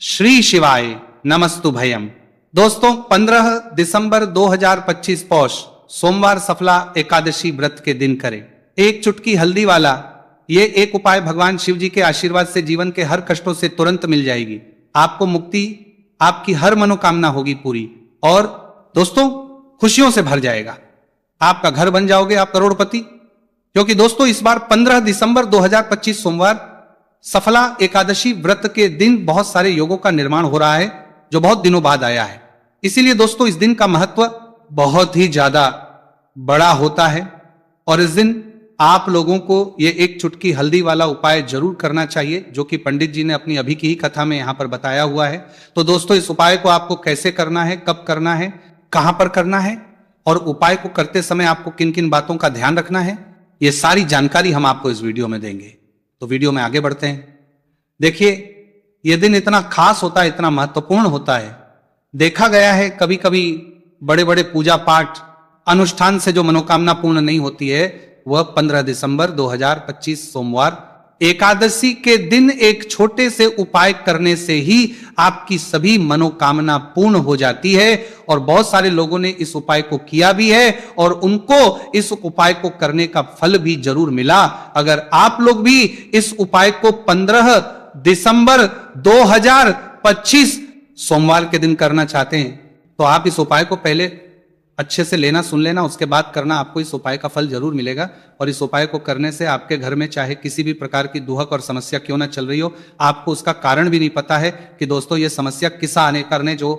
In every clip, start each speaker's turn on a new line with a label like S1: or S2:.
S1: श्री शिवाय नमस्तु भयम। दोस्तों 15 दिसंबर 2025 पौष सोमवार सफला एकादशी व्रत के दिन करें एक चुटकी हल्दी वाला ये एक उपाय भगवान शिव जी के आशीर्वाद से जीवन के हर कष्टों से तुरंत मिल जाएगी। आपको मुक्ति, आपकी हर मनोकामना होगी पूरी और दोस्तों खुशियों से भर जाएगा। आपका घर बन जाओगे आप करोड़पति। क्योंकि दोस्तों इस बार 15 दिसंबर 2025 सोमवार सफला एकादशी व्रत के दिन बहुत सारे योगों का निर्माण हो रहा है जो बहुत दिनों बाद आया है। इसीलिए दोस्तों इस दिन का महत्व बहुत ही ज्यादा बड़ा होता है और इस दिन आप लोगों को ये एक चुटकी हल्दी वाला उपाय जरूर करना चाहिए जो कि पंडित जी ने अपनी अभी की ही कथा में यहां पर बताया हुआ है। तो दोस्तों इस उपाय को आपको कैसे करना है, कब करना है, कहां पर करना है और उपाय को करते समय आपको किन किन बातों का ध्यान रखना है, ये सारी जानकारी हम आपको इस वीडियो में देंगे। तो वीडियो में आगे बढ़ते हैं। देखिए यह दिन इतना खास होता है, इतना महत्वपूर्ण होता है। देखा गया है कभी कभी बड़े बड़े पूजा पाठ अनुष्ठान से जो मनोकामना पूर्ण नहीं होती है वह 15 दिसंबर 2025 सोमवार एकादशी के दिन एक छोटे से उपाय करने से ही आपकी सभी मनोकामना पूर्ण हो जाती है। और बहुत सारे लोगों ने इस उपाय को किया भी है और उनको इस उपाय को करने का फल भी जरूर मिला। अगर आप लोग भी इस उपाय को 15 दिसंबर 2025 सोमवार के दिन करना चाहते हैं तो आप इस उपाय को पहले अच्छे से लेना, सुन लेना, उसके बाद करना। आपको इस उपाय का फल जरूर मिलेगा और इस उपाय को करने से आपके घर में चाहे किसी भी प्रकार की दुहक और समस्या क्यों ना चल रही हो, आपको उसका कारण भी नहीं पता है कि दोस्तों ये समस्या किस आने करने जो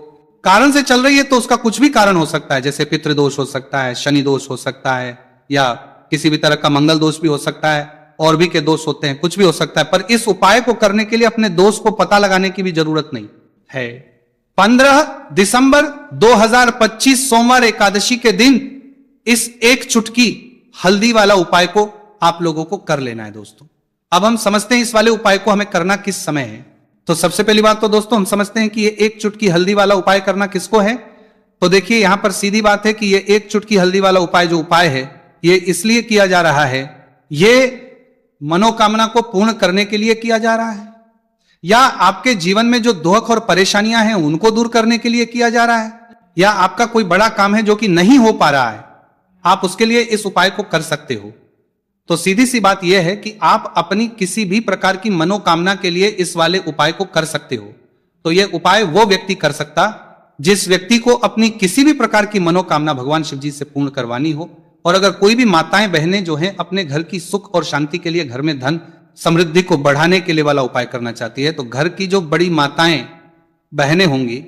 S1: कारण से चल रही है। तो उसका कुछ भी कारण हो सकता है, जैसे पितृदोष हो सकता है, शनि दोष हो सकता है या किसी भी तरह का मंगल दोष भी हो सकता है, और भी के दोष होते हैं, कुछ भी हो सकता है। पर इस उपाय को करने के लिए अपने दोष को पता लगाने की भी जरूरत नहीं है। 15 दिसंबर 2025 सोमवार एकादशी के दिन इस एक चुटकी हल्दी वाला उपाय को आप लोगों को कर लेना है। दोस्तों अब हम समझते हैं इस वाले उपाय को हमें करना किस समय है। तो सबसे पहली बात तो दोस्तों हम समझते हैं कि ये एक चुटकी हल्दी वाला उपाय करना किसको है। तो देखिए यहां पर सीधी बात है कि ये एक चुटकी हल्दी वाला उपाय जो उपाय है ये इसलिए किया जा रहा है, ये मनोकामना को पूर्ण करने के लिए किया जा रहा है या आपके जीवन में जो दुख और परेशानियां हैं उनको दूर करने के लिए किया जा रहा है या आपका कोई बड़ा काम है जो कि नहीं हो पा रहा है, आप उसके लिए इस उपाय को कर सकते हो। तो सीधी सी बात यह है कि आप अपनी किसी भी प्रकार की मनोकामना के लिए इस वाले उपाय को कर सकते हो। तो यह उपाय वो व्यक्ति कर सकता जिस व्यक्ति को अपनी किसी भी प्रकार की मनोकामना भगवान शिव जी से पूर्ण करवानी हो। और अगर कोई भी माताएं बहनें जो हैं अपने घर की सुख और शांति के लिए, घर में धन समृद्धि को बढ़ाने के लिए वाला उपाय करना चाहती है, तो घर की जो बड़ी माताएं बहनें होंगी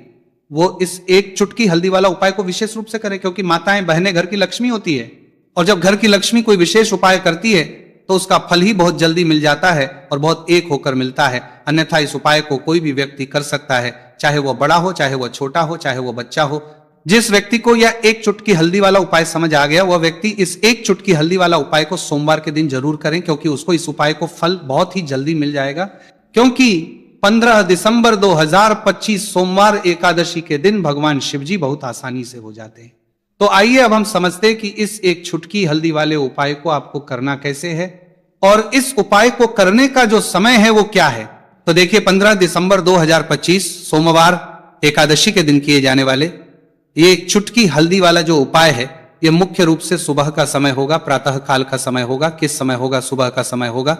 S1: वो इस एक चुटकी हल्दी वाला उपाय को विशेष रूप से करें। क्योंकि माताएं बहनें घर की लक्ष्मी होती है और जब घर की लक्ष्मी कोई विशेष उपाय करती है तो उसका फल ही बहुत जल्दी मिल जाता है और बहुत एक होकर मिलता है। अन्यथा इस उपाय को कोई भी व्यक्ति कर सकता है, चाहे वह बड़ा हो, चाहे वह छोटा हो, चाहे वह बच्चा हो। जिस व्यक्ति को यह एक चुटकी हल्दी वाला उपाय समझ आ गया वह व्यक्ति इस एक चुटकी हल्दी वाला उपाय को सोमवार के दिन जरूर करें, क्योंकि उसको इस उपाय को फल बहुत ही जल्दी मिल जाएगा। क्योंकि 15 दिसंबर 2025 सोमवार एकादशी के दिन भगवान शिव जी बहुत आसानी से हो जाते हैं। तो आइए अब हम समझते हैं कि इस एक चुटकी हल्दी वाले उपाय को आपको करना कैसे है और इस उपाय को करने का जो समय है वो क्या है। तो देखिए 15 दिसंबर 2025 सोमवार एकादशी के दिन किए जाने वाले ये एक चुटकी हल्दी वाला जो उपाय है ये मुख्य रूप से सुबह का समय होगा, प्रातः काल का समय होगा। किस समय होगा? सुबह का समय होगा।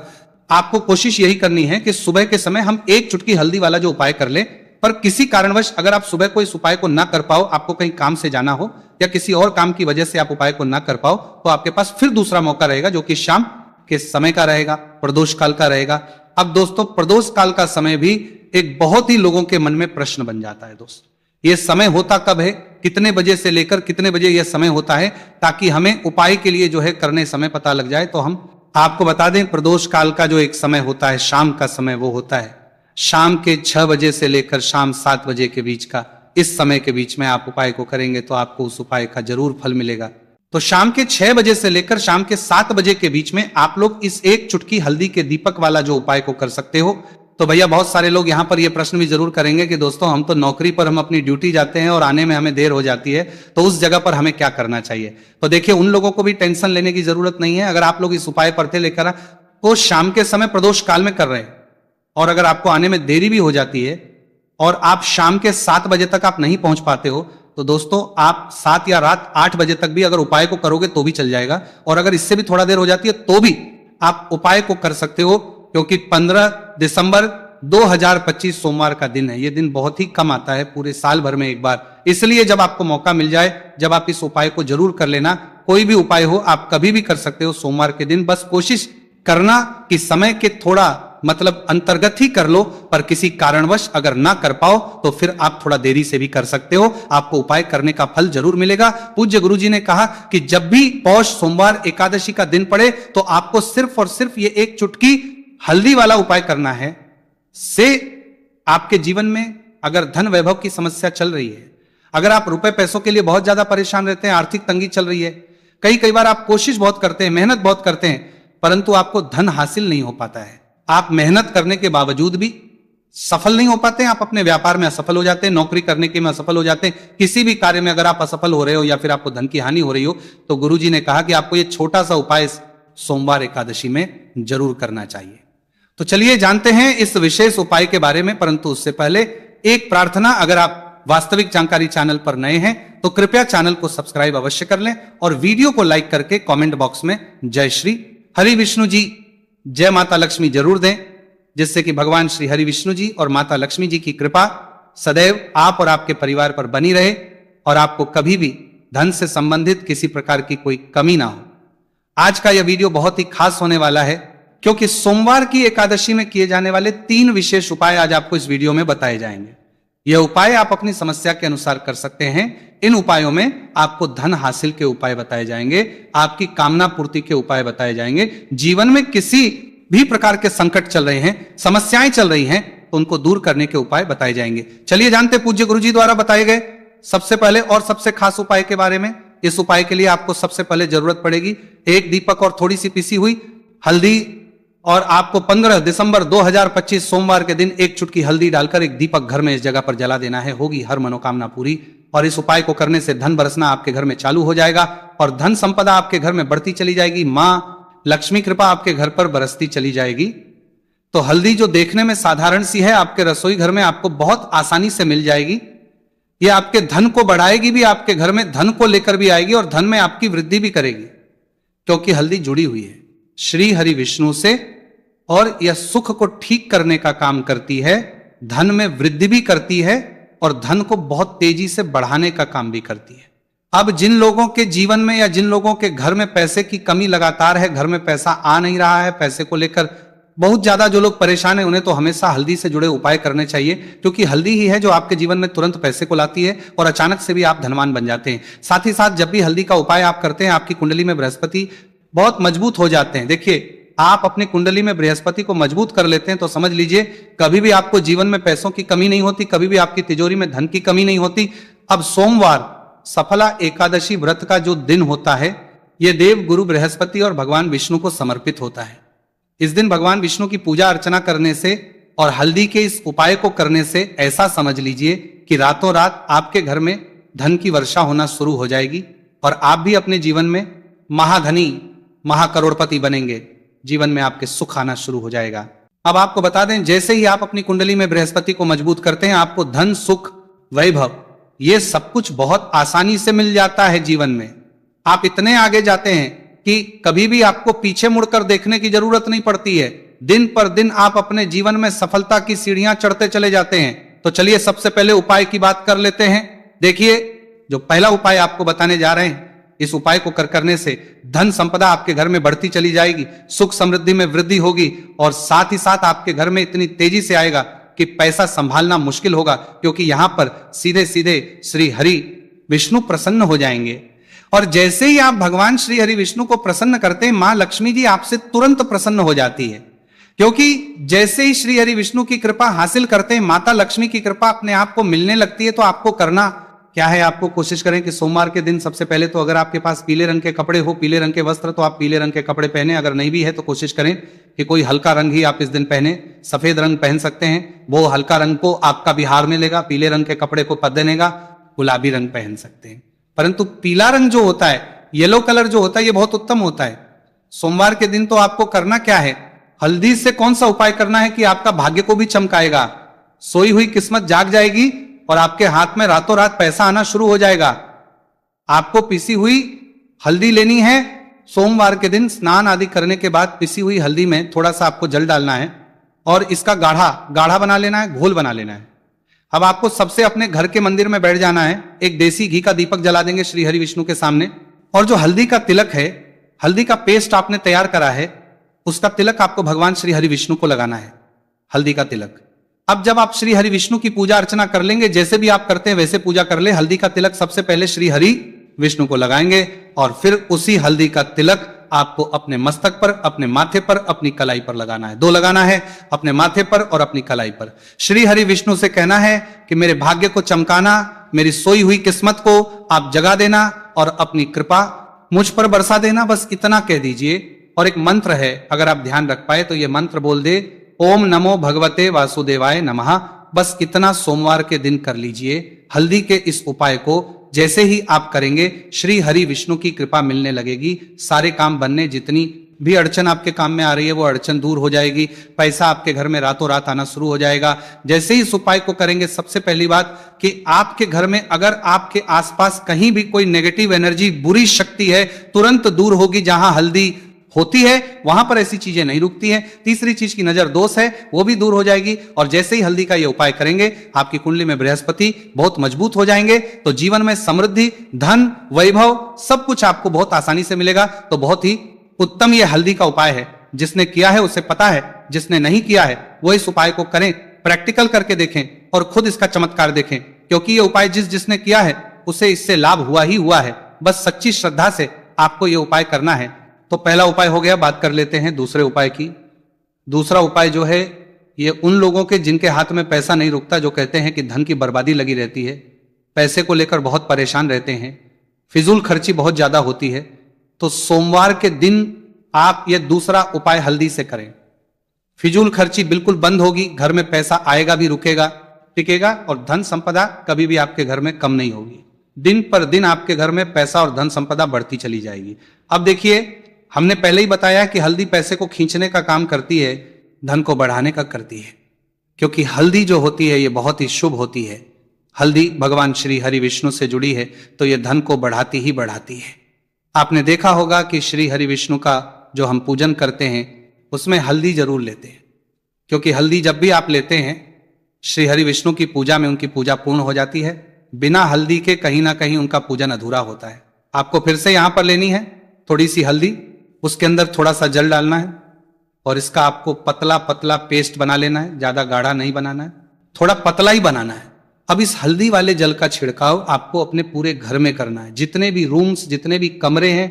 S1: आपको कोशिश यही करनी है कि सुबह के समय हम एक चुटकी हल्दी वाला जो उपाय कर ले। पर किसी कारणवश अगर आप सुबह को इस उपाय को ना कर पाओ, आपको कहीं काम से जाना हो या किसी और काम की वजह से आप उपाय को ना कर पाओ, तो आपके पास फिर दूसरा मौका रहेगा जो कि शाम के समय का रहेगा, प्रदोष काल का रहेगा। अब दोस्तों प्रदोष काल का समय भी एक बहुत ही लोगों के मन में प्रश्न बन जाता है। दोस्तों ये समय होता कब है, कितने बजे से लेकर कितने बजे यह समय होता है, ताकि हमें उपाय के लिए जो है करने समय पता लग जाए। तो हम आपको बता दें प्रदोष काल का जो एक समय होता है, शाम का समय, वो होता है शाम के 6 बजे से लेकर शाम 7 बजे के बीच का। इस समय के बीच में आप उपाय को करेंगे तो आपको उस उपाय का जरूर फल मिलेगा। तो शाम के 6 बजे से लेकर शाम के 7 बजे के बीच में आप लोग इस एक चुटकी हल्दी के दीपक वाला जो उपाय को कर सकते हो। तो भैया बहुत सारे लोग यहां पर ये प्रश्न भी जरूर करेंगे कि दोस्तों हम तो नौकरी पर, हम अपनी ड्यूटी जाते हैं और आने में हमें देर हो जाती है, तो उस जगह पर हमें क्या करना चाहिए। तो देखिए उन लोगों को भी टेंशन लेने की जरूरत नहीं है। अगर आप लोग इस उपाय पर थे लेकर तो शाम के समय प्रदोष काल में कर रहे हैं और अगर आपको आने में देरी भी हो जाती है और आप शाम के 7 बजे तक आप नहीं पहुंच पाते हो, तो दोस्तों आप 7 या रात 8 बजे तक भी अगर उपाय को करोगे तो भी चल जाएगा, और अगर इससे भी थोड़ा देर हो जाती है तो भी आप उपाय को कर सकते हो, क्योंकि 15 दिसंबर 2025 सोमवार का दिन है। यह दिन बहुत ही कम आता है पूरे साल भर में एक बार, इसलिए जब आपको मौका मिल जाए, जब आप इस उपाय को जरूर कर लेना। कोई भी उपाय हो आप कभी भी कर सकते हो सोमवार के दिन, बस कोशिश करना कि समय के थोड़ा मतलब अंतर्गत ही कर लो, पर किसी कारणवश अगर ना कर पाओ तो फिर आप थोड़ा देरी से भी कर सकते हो, आपको उपाय करने का फल जरूर मिलेगा। पूज्य गुरुजी ने कहा कि जब भी पौष सोमवार एकादशी का दिन पड़े तो आपको सिर्फ और सिर्फ ये एक चुटकी हल्दी वाला उपाय करना है। से आपके जीवन में अगर धन वैभव की समस्या चल रही है, अगर आप रुपए पैसों के लिए बहुत ज्यादा परेशान रहते हैं, आर्थिक तंगी चल रही है, कई बार आप कोशिश बहुत करते हैं, मेहनत बहुत करते हैं, परंतु आपको धन हासिल नहीं हो पाता है, आप मेहनत करने के बावजूद भी सफल नहीं हो पाते हैं, आप अपने व्यापार में असफल हो जाते हैं, नौकरी करने के में असफल हो जाते हैं, किसी भी कार्य में अगर आप असफल हो रहे हो या फिर आपको धन की हानि हो रही हो, तो गुरुजी ने कहा कि आपको ये छोटा सा उपाय सोमवार एकादशी में जरूर करना चाहिए। तो चलिए जानते हैं इस विशेष उपाय के बारे में, परंतु उससे पहले एक प्रार्थना, अगर आप वास्तविक जानकारी चैनल पर नए हैं तो कृपया चैनल को सब्सक्राइब अवश्य कर लें और वीडियो को लाइक करके कमेंट बॉक्स में जय श्री हरि विष्णु जी, जय माता लक्ष्मी जरूर दें, जिससे कि भगवान श्री हरि विष्णु जी और माता लक्ष्मी जी की कृपा सदैव आप और आपके परिवार पर बनी रहे और आपको कभी भी धन से संबंधित किसी प्रकार की कोई कमी ना हो। आज का यह वीडियो बहुत ही खास होने वाला है, क्योंकि सोमवार की एकादशी में किए जाने वाले 3 विशेष उपाय आज आपको इस वीडियो में बताए जाएंगे। यह उपाय आप अपनी समस्या के अनुसार कर सकते हैं। इन उपायों में आपको धन हासिल के उपाय बताए जाएंगे, आपकी कामना पूर्ति के उपाय बताए जाएंगे। जीवन में किसी भी प्रकार के संकट चल रहे हैं, समस्याएं चल रही हैं, तो उनको दूर करने के उपाय बताए जाएंगे। चलिए जानते पूज्य गुरुजी द्वारा बताए गए सबसे पहले और सबसे खास उपाय के बारे में। इस उपाय के लिए आपको सबसे पहले जरूरत पड़ेगी 1 दीपक और थोड़ी सी पिसी हुई हल्दी, और आपको 15 दिसंबर 2025 सोमवार के दिन 1 चुटकी हल्दी डालकर एक दीपक घर में इस जगह पर जला देना है। होगी हर मनोकामना पूरी, और इस उपाय को करने से धन बरसना आपके घर में चालू हो जाएगा और धन संपदा आपके घर में बढ़ती चली जाएगी, मां लक्ष्मी कृपा आपके घर पर बरसती चली जाएगी। तो हल्दी जो देखने में साधारण सी है, आपके रसोई घर में आपको बहुत आसानी से मिल जाएगी। यह आपके धन को बढ़ाएगी भी, आपके घर में धन को लेकर भी आएगी और धन में आपकी वृद्धि भी करेगी, क्योंकि हल्दी जुड़ी हुई है श्री हरि विष्णु से, और यह सुख को ठीक करने का काम करती है, धन में वृद्धि भी करती है और धन को बहुत तेजी से बढ़ाने का काम भी करती है। अब जिन लोगों के जीवन में या जिन लोगों के घर में पैसे की कमी लगातार है, घर में पैसा आ नहीं रहा है, पैसे को लेकर बहुत ज्यादा जो लोग परेशान है, उन्हें तो हमेशा हल्दी से जुड़े उपाय करने चाहिए, क्योंकि हल्दी ही है जो आपके जीवन में तुरंत पैसे को लाती है और अचानक से भी आप धनवान बन जाते हैं। साथ ही साथ जब भी हल्दी का उपाय आप करते हैं, आपकी कुंडली में बृहस्पति बहुत मजबूत हो जाते हैं। देखिए, आप अपनी कुंडली में बृहस्पति को मजबूत कर लेते हैं तो समझ लीजिए कभी भी आपको जीवन में पैसों की कमी नहीं होती, कभी भी आपकी तिजोरी में धन की कमी नहीं होती। अब सोमवार सफला एकादशी व्रत का जो दिन होता है, यह देव गुरु बृहस्पति और भगवान विष्णु को समर्पित होता है। इस दिन भगवान विष्णु की पूजा अर्चना करने से और हल्दी के इस उपाय को करने से ऐसा समझ लीजिए कि रातों रात आपके घर में धन की वर्षा होना शुरू हो जाएगी और आप भी अपने जीवन में महाधनी महाकरोड़पति बनेंगे, जीवन में आपके सुख आना शुरू हो जाएगा। अब आपको बता दें, जैसे ही आप अपनी कुंडली में बृहस्पति को मजबूत करते हैं, आपको धन सुख वैभव ये सब कुछ बहुत आसानी से मिल जाता है। जीवन में आप इतने आगे जाते हैं कि कभी भी आपको पीछे मुड़कर देखने की जरूरत नहीं पड़ती है। दिन पर दिन आप अपने जीवन में सफलता की सीढ़ियां चढ़ते चले जाते हैं। तो चलिए सबसे पहले उपाय की बात कर लेते हैं। देखिए, जो पहला उपाय आपको बताने जा रहे हैं, इस उपाय को करने से धन संपदा आपके घर में बढ़ती चली जाएगी, सुख समृद्धि में वृद्धि होगी और साथ ही साथ आपके घर में इतनी तेजी से आएगा कि पैसा संभालना मुश्किल होगा, क्योंकि यहां पर सीधे सीधे श्री हरि विष्णु प्रसन्न हो जाएंगे। और जैसे ही आप भगवान श्री हरि विष्णु को प्रसन्न करते हैं, मां लक्ष्मी जी आपसे तुरंत प्रसन्न हो जाती है, क्योंकि जैसे ही श्री हरि विष्णु की कृपा हासिल करते हैं, माता लक्ष्मी की कृपा अपने आप को मिलने लगती है। तो आपको करना क्या है, आपको कोशिश करें कि सोमवार के दिन सबसे पहले तो अगर आपके पास पीले रंग के कपड़े हो, पीले रंग के वस्त्र, तो आप पीले रंग के कपड़े पहने। अगर नहीं भी है तो कोशिश करें कि कोई हल्का रंग ही आप इस दिन पहने। सफेद रंग पहन सकते हैं, वो हल्का रंग को आपका बिहार में लेगा। पीले रंग के कपड़े को पद देगा, गुलाबी रंग पहन सकते हैं। परंतु पीला रंग जो होता है, येलो कलर जो होता है, ये बहुत उत्तम होता है। सोमवार के दिन तो आपको करना क्या है, हल्दी से कौन सा उपाय करना है कि आपका भाग्य को भी चमकाएगा। सोई हुई किस्मत जाग जाएगी और आपके हाथ में रातों रात पैसा आना शुरू हो जाएगा। आपको पिसी हुई हल्दी लेनी है। सोमवार के दिन स्नान आदि करने के बाद पिसी हुई हल्दी में थोड़ा सा आपको जल डालना है और इसका गाढ़ा गाढ़ा बना लेना है, घोल बना लेना है। अब आपको सबसे अपने घर के मंदिर में बैठ जाना है, एक देसी घी का दीपक जला देंगे श्री हरि विष्णु के सामने, और जो हल्दी का तिलक है, हल्दी का पेस्ट आपने तैयार करा है, उसका तिलक आपको भगवान श्री हरि विष्णु को लगाना है, हल्दी का तिलक। अब जब आप श्री हरि विष्णु की पूजा अर्चना कर लेंगे, जैसे भी आप करते हैं वैसे पूजा कर ले, हल्दी का तिलक सबसे पहले श्री हरि विष्णु को लगाएंगे और फिर उसी हल्दी का तिलक आपको अपने मस्तक पर, अपने माथे पर, अपनी कलाई पर लगाना है। दो लगाना है, अपने माथे पर और अपनी कलाई पर। श्री हरि विष्णु से कहना है कि मेरे भाग्य को चमकाना, मेरी सोई हुई किस्मत को आप जगा देना और अपनी कृपा मुझ पर बरसा देना, बस इतना कह दीजिए। और एक मंत्र है, अगर आप ध्यान रख पाए तो ये मंत्र बोल दे, ओम नमो भगवते वासुदेवाय नमः। बस इतना सोमवार के दिन कर लीजिए। हल्दी के इस उपाय को जैसे ही आप करेंगे, श्री हरि विष्णु की कृपा मिलने लगेगी, सारे काम बनने, जितनी भी अड़चन आपके काम में आ रही है वो अड़चन दूर हो जाएगी, पैसा आपके घर में रातों रात आना शुरू हो जाएगा। जैसे ही इस उपाय को करेंगे, सबसे पहली बात कि आपके घर में अगर आपके आसपास कहीं भी कोई नेगेटिव एनर्जी, बुरी शक्ति है, तुरंत दूर होगी। जहां हल्दी होती है वहां पर ऐसी चीजें नहीं रुकती हैं। तीसरी चीज की नजर दोष है, वो भी दूर हो जाएगी। और जैसे ही हल्दी का ये उपाय करेंगे, आपकी कुंडली में बृहस्पति बहुत मजबूत हो जाएंगे, तो जीवन में समृद्धि, धन, वैभव सब कुछ आपको बहुत आसानी से मिलेगा। तो बहुत ही उत्तम ये हल्दी का उपाय है। जिसने किया है उसे पता है, जिसने नहीं किया है वो इस उपाय को करें, प्रैक्टिकल करके देखें और खुद इसका चमत्कार देखें, क्योंकि ये उपाय जिसने किया है उसे इससे लाभ हुआ ही हुआ है। बस सच्ची श्रद्धा से आपको ये उपाय करना है। तो पहला उपाय हो गया, बात कर लेते हैं दूसरे उपाय की। दूसरा उपाय जो है, ये उन लोगों के जिनके हाथ में पैसा नहीं रुकता, जो कहते हैं कि धन की बर्बादी लगी रहती है, पैसे को लेकर बहुत परेशान रहते हैं, फिजूल खर्ची बहुत ज्यादा होती है, तो सोमवार के दिन आप ये दूसरा उपाय हल्दी से करें। फिजूल खर्ची बिल्कुल बंद होगी, घर में पैसा आएगा भी, रुकेगा, टिकेगा, और धन संपदा कभी भी आपके घर में कम नहीं होगी। दिन पर दिन आपके घर में पैसा और धन संपदा बढ़ती चली जाएगी। अब देखिए, हमने पहले ही बताया कि हल्दी पैसे को खींचने का काम करती है, धन को बढ़ाने का करती है, क्योंकि हल्दी जो होती है ये बहुत ही शुभ होती है। हल्दी भगवान श्री हरि विष्णु से जुड़ी है, तो ये धन को बढ़ाती ही बढ़ाती है। आपने देखा होगा कि श्री हरि विष्णु का जो हम पूजन करते हैं उसमें हल्दी जरूर लेते हैं, क्योंकि हल्दी जब भी आप लेते हैं श्री हरि विष्णु की पूजा में उनकी पूजा पूर्ण हो जाती है। बिना हल्दी के कहीं ना कहीं उनका पूजन अधूरा होता है। आपको फिर से यहां पर लेनी है थोड़ी सी हल्दी, उसके अंदर थोड़ा सा जल डालना है और इसका आपको पतला पतला पेस्ट बना लेना है, ज्यादा गाढ़ा नहीं बनाना है, थोड़ा पतला ही बनाना है। अब इस हल्दी वाले जल का छिड़काव आपको अपने पूरे घर में करना है। जितने भी रूम्स, जितने भी कमरे हैं,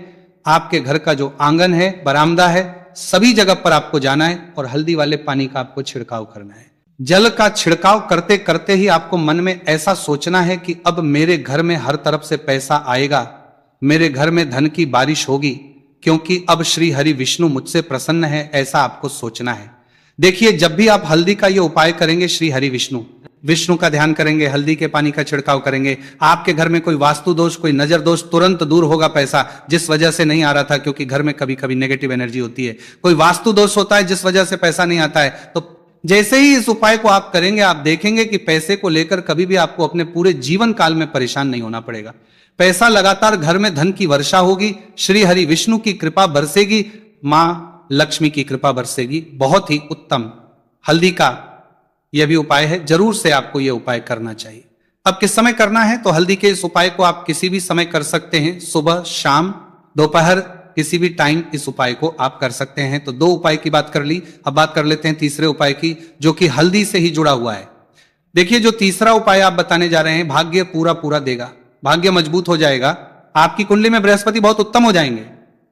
S1: आपके घर का जो आंगन है, बरामदा है, सभी जगह पर आपको जाना है और हल्दी वाले पानी का आपको छिड़काव करना है। जल का छिड़काव करते करते ही आपको मन में ऐसा सोचना है कि अब मेरे घर में हर तरफ से पैसा आएगा, मेरे घर में धन की बारिश होगी, क्योंकि अब श्री हरि विष्णु मुझसे प्रसन्न है, ऐसा आपको सोचना है। देखिए, जब भी आप हल्दी का ये उपाय करेंगे, श्री हरि विष्णु का ध्यान करेंगे, हल्दी के पानी का छिड़काव करेंगे, आपके घर में कोई वास्तु दोष, कोई नजर दोष तुरंत दूर होगा। पैसा जिस वजह से नहीं आ रहा था, क्योंकि घर में कभी कभी नेगेटिव एनर्जी होती है, कोई वास्तु दोष होता है जिस वजह से पैसा नहीं आता है, तो जैसे ही इस उपाय को आप करेंगे, आप देखेंगे कि पैसे को लेकर कभी भी आपको अपने पूरे जीवन काल में परेशान नहीं होना पड़ेगा। पैसा लगातार घर में धन की वर्षा होगी, श्री हरि विष्णु की कृपा बरसेगी, मां लक्ष्मी की कृपा बरसेगी। बहुत ही उत्तम हल्दी का यह भी उपाय है, जरूर से आपको यह उपाय करना चाहिए। अब किस समय करना है, तो हल्दी के इस उपाय को आप किसी भी समय कर सकते हैं, सुबह, शाम, दोपहर, किसी भी टाइम इस उपाय को आप कर सकते हैं। तो दो उपाय की बात कर ली, अब बात कर लेते हैं तीसरे उपाय की, जो कि हल्दी से ही जुड़ा हुआ है। देखिए, जो तीसरा उपाय आप बताने जा रहे हैं, भाग्य पूरा पूरा देगा, भाग्य मजबूत हो जाएगा, आपकी कुंडली में बृहस्पति बहुत उत्तम हो जाएंगे,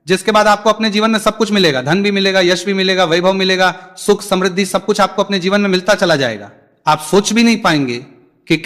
S1: जिसके बाद आपको अपने जीवन में सब कुछ मिलेगा, धन भी मिलेगा, यश भी मिलेगा, वैभव मिलेगा, सुख समृद्धि सब कुछ आपको अपने जीवन में मिलता चला जाएगा। आप सोच भी नहीं पाएंगे